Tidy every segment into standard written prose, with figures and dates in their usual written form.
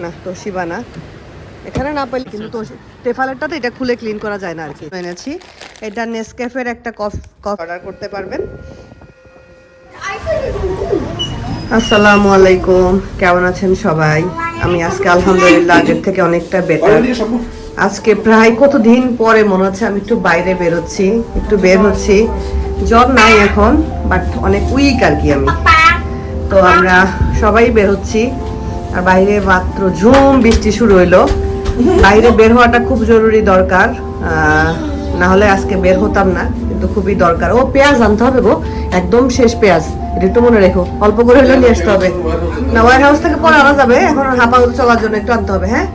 না তোশিবা না, এখানে না পাইলে কিন্তু টেফালেরটা তো এটা খুলে ক্লিন করা যায় না আর কি। এনেছি এটা নেসক্যাফের একটা কফি অর্ডার করতে পারবেন। আসসালামু আলাইকুম, কেমন আছেন সবাই? আমি আজকে আলহামদুলিল্লাহ আগের থেকে অনেকটা বেটার। আজকে প্রায় কতদিন পরে মনে হচ্ছে আমি একটু বাইরে বেরোচ্ছি, একটু বের হচ্ছি। জ্বর নাই এখন, বাট অনেক উইক আর কি আমি। তো আমরা সবাই বের হচ্ছি, আর বাইরে মাত্র ঝুম বৃষ্টি শুরু হইলো। বাইরে বের হওয়াটা খুব জরুরি দরকার, না হলে আজকে বের হতাম না, কিন্তু খুবই দরকার। ও পেঁয়াজ আনতে হবে গো, একদম শেষ পেঁয়াজ, এটা একটু মনে রেখো, অল্প করে হলে নিয়ে আসতে হবে। না ওয়ার হাউস থেকে পরে আনা যাবে, এখন হাঁপা চলার জন্য একটু আনতে হবে। হ্যাঁ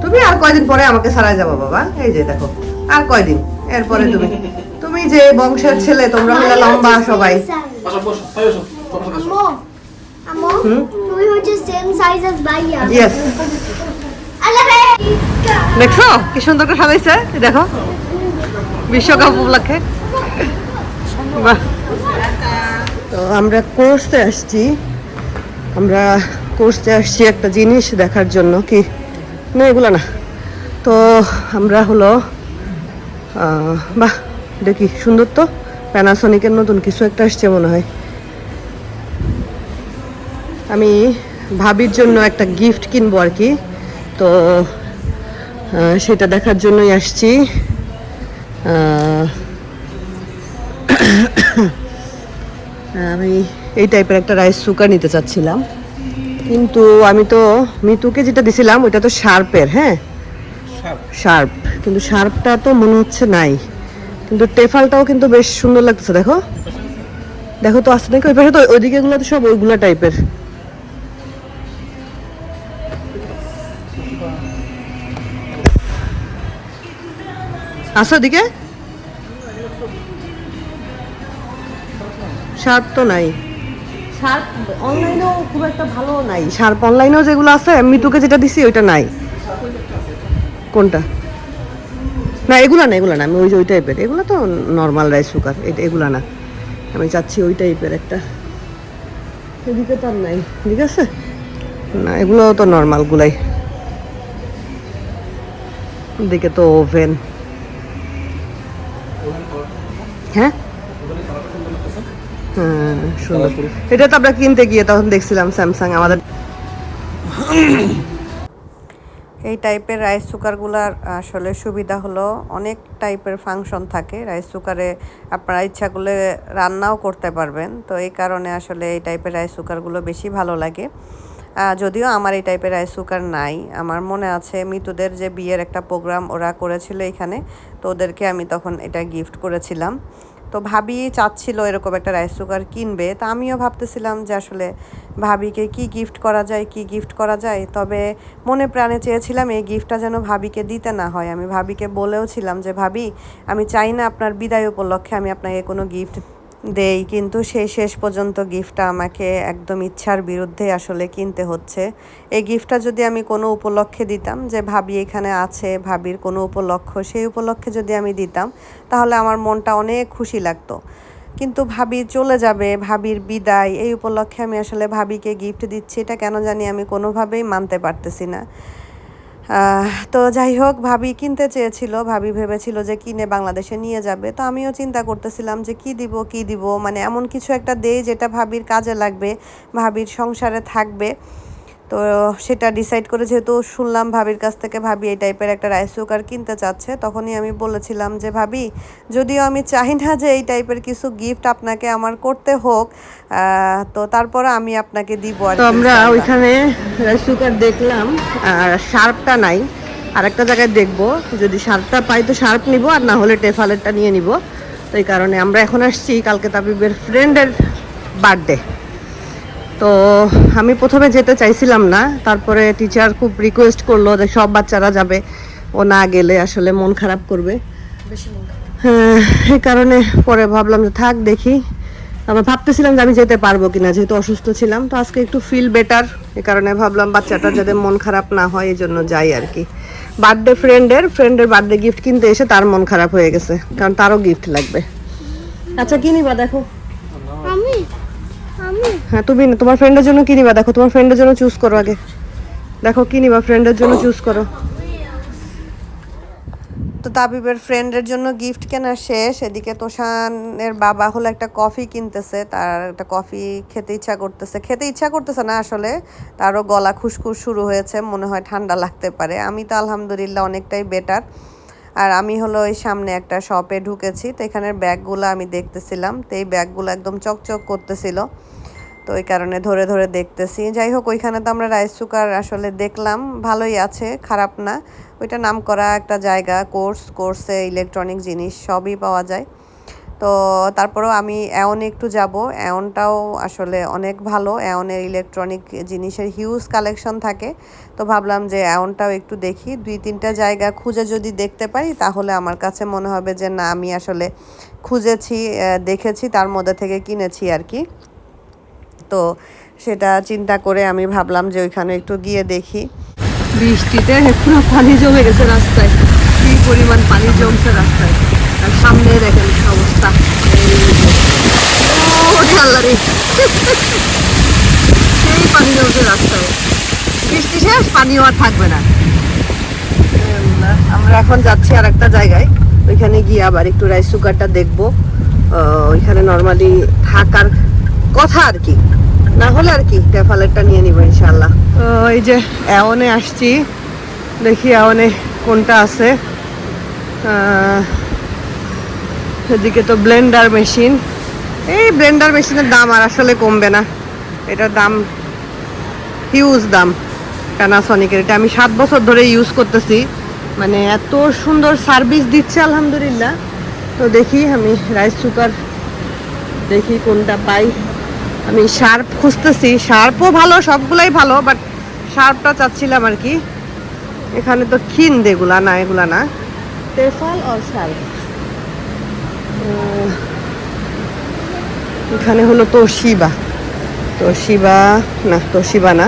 তুমি আর কয়দিন পরে আমাকে ছাড়াই যাবো বাবা, এই যে দেখো আর কয়দিন, এরপরে তুমি যে বংশের ছেলে, তোমরা হলে লম্বা সবাই। দেখছো কি সুন্দর করে সাজাইছে, দেখো বিশ্বকাপ উপলক্ষে। তো আমরা কোর্সে আসছি একটা জিনিস দেখার জন্য। কি না এগুলো না, তো আমরা হলো বাহ দেখি সুন্দর, তো প্যানাসোনিকের নতুন কিছু একটা আসছে মনে হয়। আমি ভাবির জন্য একটা গিফট কিনবো আর কি, তো সেটা দেখার জন্যই আসছি। আমি এই টাইপের একটা রাইস কুকার নিতে চাচ্ছিলাম, কিন্তু আমি তো মিতুকে যেটা দিছিলাম ওইটা তো শার্পের। হ্যাঁ শার্প, কিন্তু শার্পটা তো মনে হচ্ছে নাই, কিন্তু টেফালটাও কিন্তু বেশ সুন্দর লাগতেছে। দেখো দেখো তো আসতে দেখো, ওই পাশে তো ওইদিকে গুলো তো সব ওইগুলা টাইপের। আসো ওদিকে, শার্প তো নাই, শার্প অনলাইনেও খুব একটা ভালো নাই। শার্প অনলাইনেও যেগুলো আছে, মিতুকে যেটা দিছি ওইটা নাই। কোনটা? না এগুলা না, আমি ওই টাইপের, এগুলো তো নর্মাল রাইস কুকার, এগুলা না, আমি চাচ্ছি ওই টাইপের একটা। এদিকে তো আর নাই, ঠিক আছে না, এগুলো তো নর্মাল গুলাই। এদিকে তো ওভেন। হ্যাঁ হ্যাঁ সুন্দর, এটা তো আমরা কিনতে গিয়ে তখন দেখছিলাম স্যামসাং আমাদের। এই টাইপের রাইস কুকারগুলার আসলে সুবিধা হলো অনেক টাইপের ফাংশন থাকে রাইস কুকারে, আপনারা ইচ্ছা করলে রান্নাও করতে পারবেন। তো এই কারণে আসলে এই টাইপের রাইস কুকারগুলো বেশি ভালো লাগে। যদিও আমার এই টাইপের রাইস কুকার নাই। আমার মনে আছে মিতুদের যে বিয়ের একটা প্রোগ্রাম ওরা করেছিল এখানে, তো ওদেরকে আমি তখন এটা গিফট করেছিলাম। তো ভাবি চাচ্ছিল এরকম একটা রাইস কুকার কিনবে, তা আমিও ভাবতেছিলাম যে আসলে ভাবিকে কি গিফট করা যায়। তবে মনে প্রাণে চেয়েছিলাম এই গিফটটা যেন ভাবিকে দিতে না হয়। আমি ভাবিকে বলেওছিলাম যে ভাবি আমি চাই না আপনার বিদায় উপলক্ষে আমি আপনাকে কোনো গিফট দেই, কিন্তু সেই শেষ পর্যন্ত গিফটটা আমাকে একদম ইচ্ছার বিরুদ্ধে আসলে কিনতে হচ্ছে। এই গিফটটা যদি আমি কোনো উপলক্ষে দিতাম, যে ভাবি এখানে আছে, ভাবির কোনো উপলক্ষ, সেই উপলক্ষে যদি আমি দিতাম তাহলে আমার মনটা অনেক খুশি লাগতো। কিন্তু ভাবি চলে যাবে, ভাবির বিদায়, এই উপলক্ষে আমি আসলে ভাবিকে গিফট দিচ্ছি, এটা কেন জানি আমি কোনোভাবেই মানতে পারতেছি না। তো যাই হোক, ভাবি কিনতে চেয়েছিল, ভাবি ভেবেছিল যে কিনে বাংলাদেশে নিয়ে যাবে। তো আমিও চিন্তা করতেছিলাম যে কি দিব, মানে এমন কিছু একটা দেই যেটা ভাবির কাজে লাগবে, ভাবির সংসারে থাকবে। তো সেটা ডিসাইড করে, যেহেতু শুনলাম ভাবির কাছ থেকে ভাবি এই টাইপের একটা রাইস কুকার কিনতে চাচ্ছে, তখনই আমি বলেছিলাম যে ভাবি যদিও আমি চাই না যে এই টাইপের কিছু গিফট আপনাকে আমার করতে হোক, তো তারপর আমি আপনাকে দিব। আর আমরা ওইখানে রাইস কুকার দেখলাম, আর শার্পটা নাই, আর একটা জায়গায় দেখবো, যদি শার্পটা পাই তো শার্প নিব, আর না হলে টেফালেরটা নিয়ে নিব। তো এই কারণে আমরা এখন আসছি, কালকে তাবিবের ফ্রেন্ডের বার্থডে। তো আমি প্রথমে যেতে চাইছিলাম না, তারপরে টিচার খুব রিকোয়েস্ট করলো যে সব বাচ্চারা যাবে, ও না গেলে আসলে মন খারাপ করবে। হ্যাঁ এই কারণে পরে ভাবলাম যে থাক দেখি। আবার ভাবতেছিলাম যে আমি যেতে পারবো কিনা, যেহেতু অসুস্থ ছিলাম। তো আজকে একটু ফিল বেটার, এই কারণে ভাবলাম বাচ্চাটা যাতে মন খারাপ না হয় এই জন্য যাই আর কি। বার্থডে ফ্রেন্ডের বার্থডে গিফট কিনতে এসে তার মন খারাপ হয়ে গেছে, কারণ তারও গিফট লাগবে। আচ্ছা কি নিবা দেখো? আমি হ্যাঁ তুমি তোমার ফ্রেন্ডের জন্য কি নিবা দেখো, তোমার ফ্রেন্ডের জন্য চুজ করো আগে, দেখো কি নিবা, ফ্রেন্ডের জন্য চুজ করো। তো তাবিবের ফ্রেন্ডের জন্য গিফট কেনা শেষ, এদিকে তোষানের বাবা হলো একটা কফি কিনতেছে, তার একটা কফি খেতে ইচ্ছা করতেছে না আসলে, তারও গলা খুশখুশ শুরু হয়েছে, মনে হয় ঠান্ডা লাগতে পারে। আমি তো আলহামদুলিল্লাহ অনেকটাই বেটার। আর আমি হলো ওই সামনে একটা শপে ঢুকেছি, তো এখানের ব্যাগগুলো আমি দেখতেছিলাম, তো এই ব্যাগগুলো একদম চকচক করতেছিল, তো ওই কারণে ধরে ধরে দেখতেছি। যাই হোক, ওইখানে তো আমরা রাইস কুকার আসলে দেখলাম, ভালোই আছে, খারাপ না। ওইটা নাম করা একটা জায়গা, কোর্সে ইলেকট্রনিক জিনিস সবই পাওয়া যায়। তো তারপরেও আমি অ্যাওনে একটু যাব, অ্যাওনটাও আসলে অনেক ভালো, অ্যাওনের ইলেকট্রনিক জিনিসের হিউজ কালেকশন থাকে। তো ভাবলাম যে অ্যাওনটাও একটু দেখি, 2-3টা জায়গা খুঁজে যদি দেখতে পারি তাহলে আমার কাছে মনে হবে যে না, আমি আসলে খুঁজেছি, দেখেছি, তার মধ্যে থেকে কিনেছি আর কি। তো সেটা চিন্তা করে আমি ভাবলাম যে ওইখানে একটু গিয়ে দেখি। বৃষ্টিতে পুরো পানি জমে গেছে রাস্তায়, কি পরিমাণ পানি জমছে রাস্তায়, আর সামনে দেখেন অবস্থা, সেই পানি জমছে রাস্তায়, বৃষ্টি শেষ, পানিও আর থাকবে না। আমরা এখন যাচ্ছি আর একটা জায়গায়, ওইখানে গিয়ে আবার একটু রাইস কুকারটা দেখবো, ওইখানে নর্মালি থাকার কথা আর কি, না হলে আর কি টেফালেরটা নিয়ে নিবো ইনশাল্লাহ। এই যে অ্যাওনে আসছি, দেখি অ্যাওনে কোনটা আছে। এদিকে তো ব্লেন্ডার মেশিন, এই ব্লেন্ডার মেশিনের দাম আর আসলে কমবে না, এটার দাম হিউজ দাম। প্যানাসনিকের এটা আমি 7 বছর ধরে ইউজ করতেছি, মানে এত সুন্দর সার্ভিস দিচ্ছে আলহামদুলিল্লাহ। তো দেখি আমি রাইস কুকার দেখি কোনটা পাই। আমি শার্প খুঁজতেছি, শার্পও ভালো, সবগুলাই ভালো, বাট শার্পটা চাচ্ছিলাম আর কি। এখানে তো ক্ষীণ, এগুলা না টেফাল আর শার্প। এখানে হলো তোশিবা না,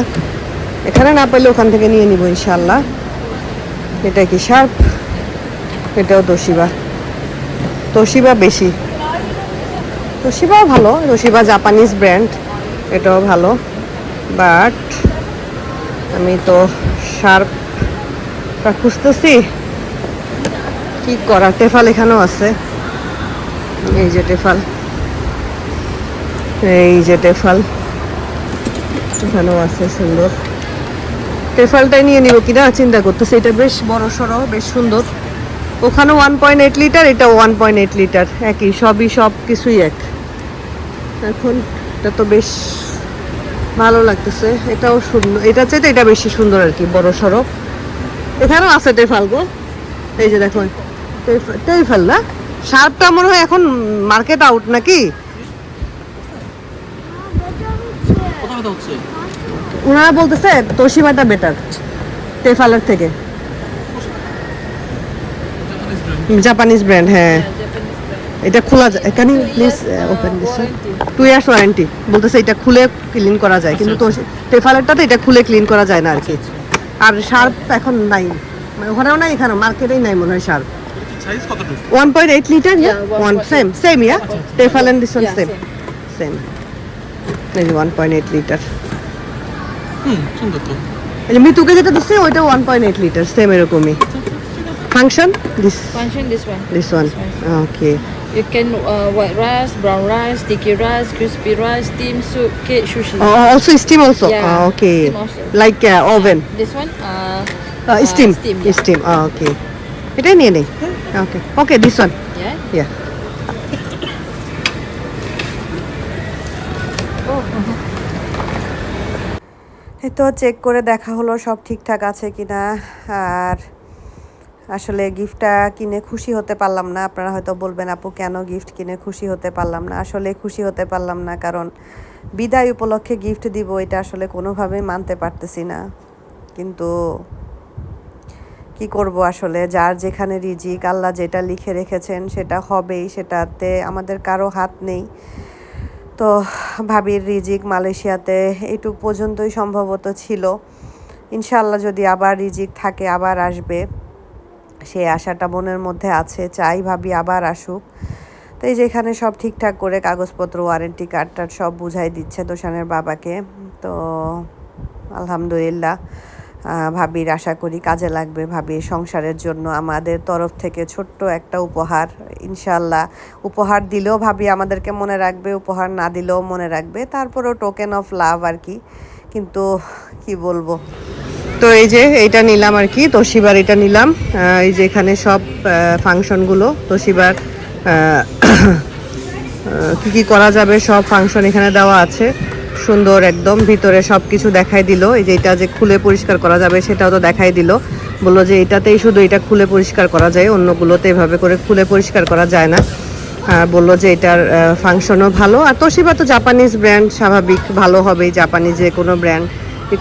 এখানে না পেলে ওখান থেকে নিয়ে নিব ইনশাল্লাহ। এটা কি শার্প, এটাও তোশিবা বেশি, তোশিবাও ভালো, তোশিবা জাপানিজ ব্র্যান্ড, এটাও ভালো, বাট আমি তো শার্পটা খুঁজতেছি, কি করা। টেফাল এখানেও আছে, এই যে টেফাল এখানেও আছে সুন্দর। টেফালটাই নিয়ে নিব কিনা চিন্তা করতেছি, এটা বেশ বড় সড়ো, বেশ সুন্দর। ওখানে 1.8 লিটার, এটা 1.8 লিটার, একই, সব কিছুই এক। এখন এটা তো বেশ ভালো লাগতেছে, এটাও সুন্দর, এটা চাইতে এটা বেশি সুন্দর আর কি, বড় সড়ো। এখানেও আছে টেফাল গো, এই যে দেখুন টেফাল না, শার্পটা মনে হয় এখন মার্কেট আউট নাকি। ওনারা বলতেছে তোশিবাটা বেটার টেফালের থেকে, জাপানিজ ব্র্যান্ড। হ্যাঁ, এটা খোলা যায়, can you please open this, 2 years warranty বলতেছে, এটা খুলে ক্লিন করা যায়, কিন্তু টেফালেরটাতে এটা খুলে ক্লিন করা যায় না আর কি। আর শার্প এখন নাই, মানে ওখানেও নাই, এখানেও মার্কেটেই নাই মনে হয় Sharp. 1.8 litre, same yeah, Tefal and this one same, এই 1.8 লিটার। সুন্দর তো, এই যে মিতুকে যেটা দিচ্ছে ওইটা 1.8 লিটার, সেম এরকমই। Function this one. Okay. You can white rice, brown rice, sticky rice, crispy rice, steam soup, cake, sushi. Also steam also. Yeah, Okay. steam also. Like oven. This one Steam. steam. Yeah. Steam. Okay. এটা নিয়ে নেই। Okay. Okay, this one. Yeah. Yeah. এই তো check করে দেখা হলো সব ঠিকঠাক আছে কিনা। আর আসলে গিফটটা কিনে খুশি হতে পারলাম না। আপনারা হয়তো বলবেন আপু কেন গিফট কিনে খুশি হতে পারলাম না। আসলে খুশি হতে পারলাম না কারণ বিদায় উপলক্ষে গিফট দিব এটা আসলে কোনোভাবেই মানতে পারতেছি না। কিন্তু কি করব, আসলে যার যেখানে রিজিক, আল্লাহ যেটা লিখে রেখেছেন সেটা হবেই, সেটাতে আমাদের কারো হাত নেই। তো ভাবির রিজিক মালয়েশিয়াতে এইটুক পর্যন্তই সম্ভবত ছিল। ইনশাআল্লাহ যদি আবার রিজিক থাকে আবার আসবে, সেই আশাটা মনের মধ্যে আছে, চাই ভাবি আবার আসুক। তো এই যে এখানে সব ঠিকঠাক করে কাগজপত্র ওয়ারেন্টি কার্ড টার্ড সব বুঝাই দিচ্ছে তোষানের বাবাকে। তো আলহামদুলিল্লাহ ভাবির আশা করি কাজে লাগবে, ভাবির সংসারের জন্য আমাদের তরফ থেকে ছোট্ট একটা উপহার। ইনশাল্লাহ উপহার দিলেও ভাবি আমাদেরকে মনে রাখবে, উপহার না দিলেও মনে রাখবে, তারপরেও টোকেন অফ লাভ আর কি। কিন্তু কি বলবো, তো এই যে এইটা নিলাম আর কি, তোশিবার এটা নিলাম। এই যে এখানে সব ফাংশনগুলো তোশিবার কি কি করা যাবে সব ফাংশন এখানে দেওয়া আছে, সুন্দর একদম ভিতরে সব কিছু দেখাই দিল। এই যে এটা যে খুলে পরিষ্কার করা যাবে সেটাও তো দেখাই দিল, বললো যে এটাতেই শুধু এটা খুলে পরিষ্কার করা যায়, অন্যগুলোতে এভাবে করে খুলে পরিষ্কার করা যায় না। আর বললো যে এটার ফাংশনও ভালো। আর তোশিবা তো জাপানিজ ব্র্যান্ড, স্বাভাবিক ভালো হবেই, জাপানিজ যে কোনো ব্র্যান্ড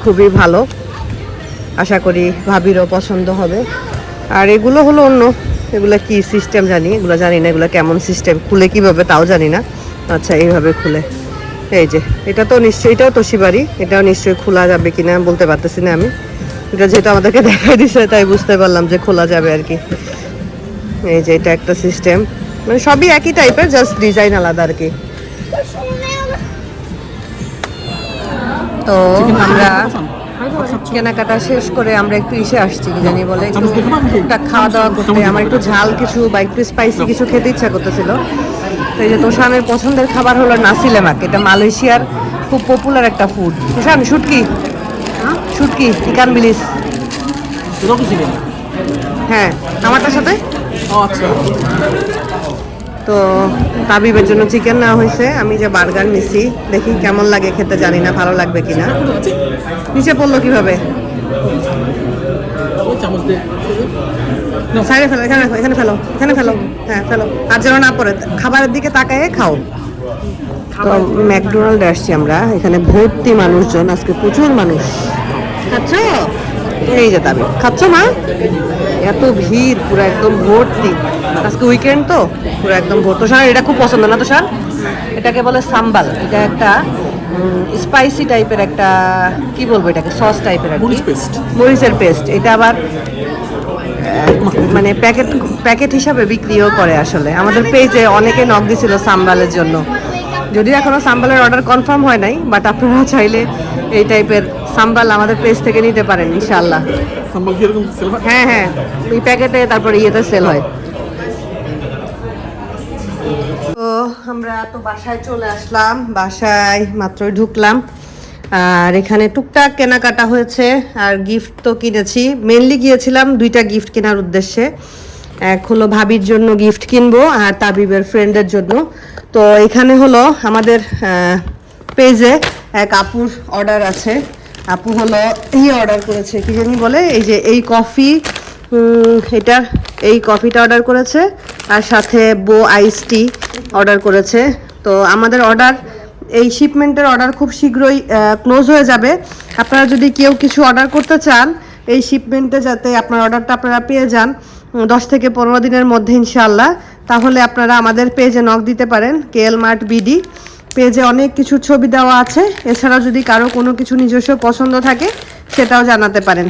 খুবই ভালো, আশা করি ভাবিরও পছন্দ হবে। আর এগুলো হলো অন্য, এগুলো কি সিস্টেম জানি, এগুলো জানি না, এগুলো কেমন সিস্টেম, খুলে কিভাবে তাও জানি না। আচ্ছা এইভাবে খুলে, এই যে এটা তো নিশ্চয়ই, এটাও তোশিবারই, এটাও নিশ্চয়ই খোলা যাবে কিনা বলতে পারতেছি না আমি, এটা যেহেতু আমাদেরকে দেখাই দিছে তাই বুঝতে পারলাম যে খোলা যাবে আর কি। এই যে এটা একটা সিস্টেম, মানে সবই একই টাইপের, জাস্ট ডিজাইন আলাদা আর কি। তো আমরা কেনাকাটা শেষ করে আমরা একটু ইসে আসছি, কি জানি বলে, একটু টুকটাক খাওয়া দাওয়া করতে। আমার একটু ঝাল কিছু বা একটু স্পাইসি কিছু খেতে ইচ্ছা করতেছিল। তো এই যে তোষানের পছন্দের খাবার হলো নাসি লেমাক, এটা মালয়েশিয়ার খুব পপুলার একটা ফুড। তোষান শুটকি, শুটকি ইকান বিলিস, হ্যাঁ আমারটার সাথে। তো তাবিবের জন্য চিকেন নেওয়া হয়েছে, আমি যে বার্গার নিছি, দেখি কেমন লাগে খেতে, জানি না ভালো লাগবে কিনা। নিচে পড়লো কিভাবে, সাইডে ফেলো, এখানে এখানে ফেলো, এখানে ফেলো, হ্যাঁ ফেলো, আর যেন না পড়ে, খাবারের দিকে তাকায় খাও। তো ম্যাকডোনাল্ডে আসছি আমরা, এখানে ভর্তি মানুষজন, আজকে প্রচুর মানুষ। খাচ্ছ? এই যে তাবিব খাচ্ছ মা, এত ভিড় পুরো একদম ভর্তি, আজকে উইকেন্ড তো পুরো একদম ভর্তি। তোষার এটা খুব পছন্দ না তোষার, এটাকে বলে সাম্বাল, এটা একটা স্পাইসি টাইপের একটা, কি বলবো এটাকে, সস টাইপের আর কি, মরিচের পেস্ট। এটা আবার মানে প্যাকেট হিসাবে বিক্রিও করে। আসলে আমাদের পেজে অনেকে নক দিছিল সাম্বালের জন্য, যদিও এখনো সাম্বালের অর্ডার কনফার্ম হয় নাই, বাট আপনারা চাইলে এই টাইপের সাম্বাল আমাদের পেজ থেকে নিতে পারেন ইনশাআল্লাহ। হ্যাঁ হ্যাঁ, এই প্যাকেটে তারপরে ইয়েতে সেল হয়। তো আমরা তো বাসায় চলে আসলাম, বাসায় মাত্রই ঢুকলাম। আর এখানে টুকটাক কেনাকাটা হয়েছে, আর গিফট তো কিনেছি। মেনলি গিয়েছিলাম দুইটা গিফট কেনার উদ্দেশ্যে, এক হলো ভাবির জন্য গিফট কিনবো আর তাবিবের ফ্রেন্ডের জন্য। তো এখানে হলো আমাদের পেজে এক আপুর অর্ডার আছে, আপু হলো অর্ডার করেছে, কি জানি বলে, এই যে এই কফি, এটা এই কফিটা অর্ডার করেছে, আর সাথে বো আইস টি অর্ডার করেছে। তো আমাদের অর্ডার, এই শিপমেন্টের অর্ডার খুব শীঘ্রই ক্লোজ হয়ে যাবে। আপনারা যদি কেউ কিছু অর্ডার করতে চান এই শিপমেন্টে, যাতে আপনার অর্ডারটা আপনারা পেয়ে যান 10 থেকে 15 দিনের মধ্যে ইনশাআল্লাহ, তাহলে আপনারা আমাদের পেজে নক দিতে পারেন। কেএল মার্ট বিডি পেজে অনেক কিছু ছবি দেওয়া আছে, এছাড়াও যদি কারো কোনো কিছু নিজস্ব পছন্দ থাকে সেটাও জানাতে পারেন।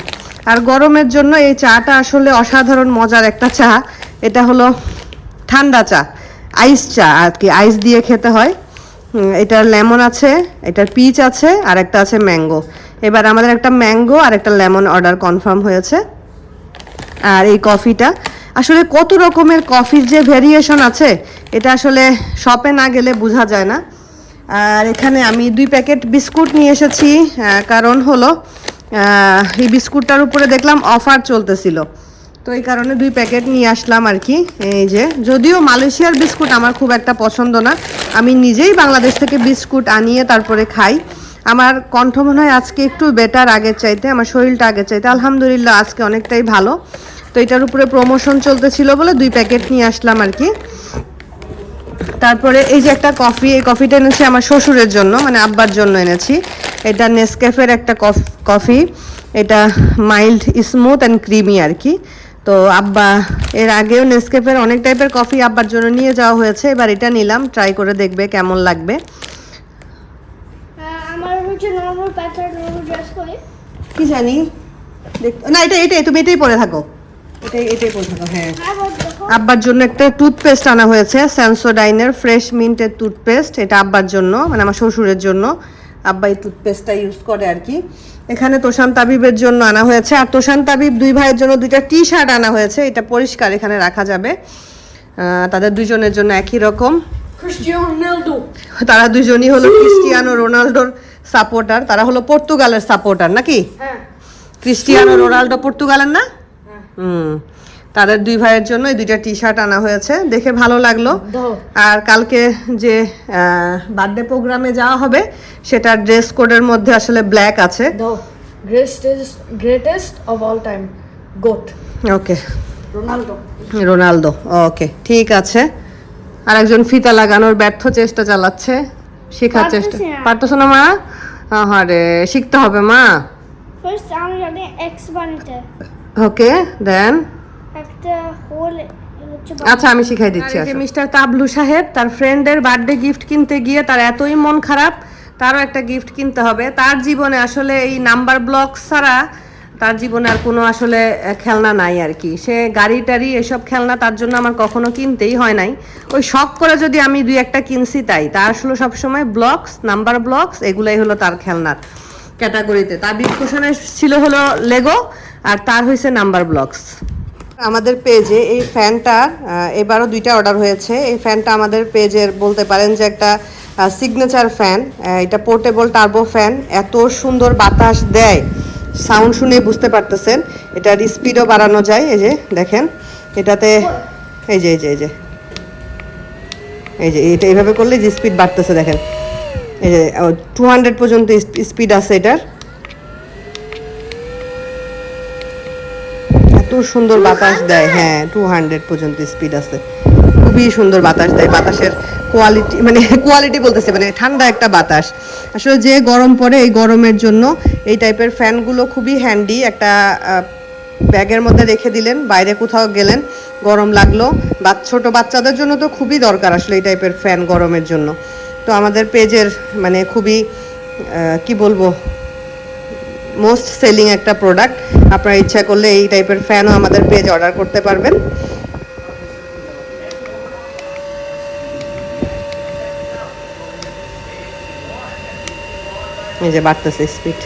আর গরমের জন্য এই চাটা আসলে অসাধারণ মজার একটা চা, এটা হলো ঠান্ডা চা, আইস চা আর কি, আইস দিয়ে খেতে হয়। এটার লেমন আছে, এটার পিচ আছে, আর একটা আছে ম্যাঙ্গো। এবার আমাদের একটা ম্যাঙ্গো আর একটা লেমন অর্ডার কনফার্ম হয়েছে। আর এই কফিটা আসলে কত রকমের কফির যে ভেরিয়েশন আছে, এটা আসলে শপে না গেলে বোঝা যায় না। আর এখানে আমি 2 প্যাকেট বিস্কুট নিয়ে এসেছি, কারণ হলো এই বিস্কুটটার উপরে দেখলাম অফার চলতেছিল, তো এই কারণে 2 প্যাকেট নিয়ে আসলাম আর কি। এই যে, যদিও মালয়েশিয়ার বিস্কুট আমার খুব একটা পছন্দ না, আমি নিজেই বাংলাদেশ থেকে বিস্কুট আনিয়ে তারপরে খাই। আমার কণ্ঠ মনে হয় আজকে একটু বেটার আগের চাইতে, আমার শরীরটা আগের চাইতে আলহামদুলিল্লাহ আজকে অনেকটাই ভালো। তো এটার উপরে প্রমোশন চলতেছিল বলে 2 প্যাকেট নিয়ে আসলাম আর কি। তারপরে এই যে একটা কফি, এই কফিটা এনেছি আমার শ্বশুরের জন্য, মানে আব্বার জন্য এনেছি। এটা নেসক্যাফের একটা কফি, এটা মাইল্ড স্মুথ অ্যান্ড ক্রিমি আর কি। তো আব্বা, এর আগেও নেসক্যাফের অনেক টাইপের কফি আব্বার জন্য নিয়ে যাওয়া হয়েছে, এবার এটা নিলাম, ট্রাই করে দেখবে কেমন লাগবে। আমার হচ্ছে নরমাল প্যাটার্ন, নরমাল ড্রেস করে কি জানি না, এটাই তুমি এটাই পরে থাকো, এটাই পরে থাকো। হ্যাঁ আব্বার জন্য একটা টুথপেস্ট আনা হয়েছে, সেন্সোডাইনের ফ্রেশ মিন্টের টুথপেস্ট। এটা আব্বার জন্য, মানে আমার শ্বশুরের জন্য। আব্বা এই টুথপেস্টটা ইউজ করে আর কি। এখানে তোষান তাবিবের জন্য আনা হয়েছে, আর তোষান তাবিব দুই ভাইয়ের জন্য দুইটা টি শার্ট আনা হয়েছে। এটা পরিষ্কার, এখানে রাখা যাবে। তাদের দুজনের জন্য একই রকম। তারা দুজনই হলো ক্রিস্টিয়ানো রোনালদোর সাপোর্টার। তারা হলো পর্তুগালের সাপোর্টার নাকি? ক্রিস্টিয়ানো রোনালদো পর্তুগালের না? তাদের দুই ভাইয়ের জন্য এই দুইটা টি শার্ট আনা হয়েছে, দেখে ভালো লাগলো। আর কালকে যে বার্থডে প্রোগ্রামে যাওয়া হবে সেটার ড্রেস কোডের মধ্যে আসলে ব্ল্যাক আছে। Greatest of all time, GOAT. Okay, Ronaldo. Ronaldo. Okay, ঠিক আছে। আর একজন ফিতা লাগানোর ব্যর্থ চেষ্টা চালাচ্ছে, শেখার চেষ্টা। পারতেছো না মা? আরে শিখতে হবে মা। First আমি জানি X বানাতে। ওকে, দেন একটা হোল আচ্ছা আমি শিখাই দিচ্ছি। মিস্টার তাবলু সাহেব তার ফ্রেন্ডের বার্থডে গিফট কিনতে গিয়ে তার এতই মন খারাপ, তারও একটা গিফট কিনতে হবে। তার জীবনে আসলে এই নাম্বার ব্লক ছাড়া তার জীবনে আর কোনো আসলে খেলনা নাই আর কি। সে গাড়ি টাড়ি এসব খেলনা তার জন্য আমার কখনো কিনতেই হয় নাই। ওই শখ করে যদি আমি দুই একটা কিনছি তাই। তার আসলে সবসময় ব্লকস, নাম্বার ব্লকস, এগুলাই হলো তার খেলনার ক্যাটাগরিতে। তার বিভূষণের ছিল হলো লেগো, আর তার হয়েছে নাম্বার ব্লকস। আমাদের পেজে এই ফ্যানটা এবারও দুইটা অর্ডার হয়েছে। এই ফ্যানটা আমাদের পেজের বলতে পারেন যে একটা সিগনেচার ফ্যান। এটা পোর্টেবল টার্বো ফ্যান, এত সুন্দর বাতাস দেয়, সাউন্ড শুনে বুঝতে পারতেছেন। এটার স্পিডও বাড়ানো যায়, এই যে দেখেন এটাতে, এই যে এই যে এই যে এই যে এটা এইভাবে করলে যে স্পিড বাড়তেছে দেখেন, এই যে 200 পর্যন্ত স্পিড আছে এটার। এত সুন্দর বাতাস দেয়, হ্যাঁ 200 পর্যন্ত স্পিড আছে, খুবই সুন্দর বাতাস দেয়। বাতাসের কোয়ালিটি, মানে কোয়ালিটি বলতেছে, মানে ঠান্ডা একটা বাতাস। আসলে যে গরম পড়ে, এই গরমের জন্য এই টাইপের ফ্যানগুলো খুবই হ্যান্ডি। একটা ব্যাগের মধ্যে রেখে দিলেন, বাইরে কোথাও গেলেন, গরম লাগলো, বা ছোট বাচ্চাদের জন্য তো খুবই দরকার আসলে এই টাইপের ফ্যান গরমের জন্য। তো আমাদের পেজের মানে খুবই কি বলবো, মোস্ট সেলিং একটা প্রোডাক্ট। আপনারা ইচ্ছা করলে এই টাইপের ফ্যানও আমাদের পেজ অর্ডার করতে পারবেন। এই যে বাড়তেছে স্পিড।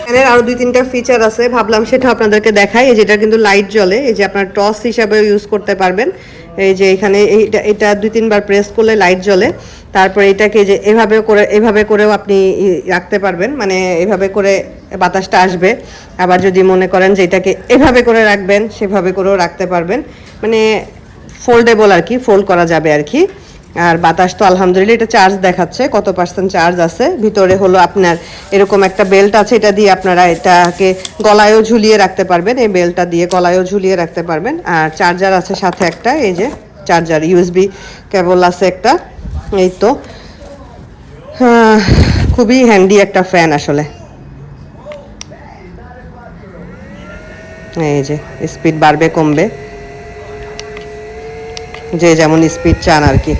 ফ্যানের আরো দুই তিনটা ফিচার আছে, ভাবলাম সেটা আপনাদেরকে দেখাই। এই যেটা কিন্তু লাইট জ্বলে, এই যে আপনার টর্চ হিসাবে ইউজ করতে পারবেন। এই যে এখানে এটা 2-3 বার প্রেস করলে লাইট জ্বলে। তারপরে এটাকে যে এভাবে করেও আপনি রাখতে পারবেন, মানে এভাবে করে বাতাসটা আসবে। আবার যদি মনে করেন যে এটাকে এভাবে করে রাখবেন, সেভাবে করেও রাখতে পারবেন, মানে ফোল্ডেবল আর কি, ফোল্ড করা যাবে আর কি। আর বাতাস তো আলহামদুলিল্লাহ, এটা চার্জ দেখাচ্ছে কত পার্সেন্ট চার্জ আছে। ভিতরে হলো আপনার এরকম একটা বেল্ট আছে, এটা দিয়ে আপনারা এটাকে গলায়ও ঝুলিয়ে রাখতে পারবেন। এই বেল্টটা দিয়ে গলায়ও ঝুলিয়ে রাখতে পারবেন। আর চার্জার আছে সাথে একটা, এই যে চার্জার, ইউএসবি কেবল আছে একটা। এই তো খুবই হ্যান্ডি একটা ফ্যান আসলে। এই যে স্পিড বাড়বে কমবে, যে যেমন স্পিড চান আর কি।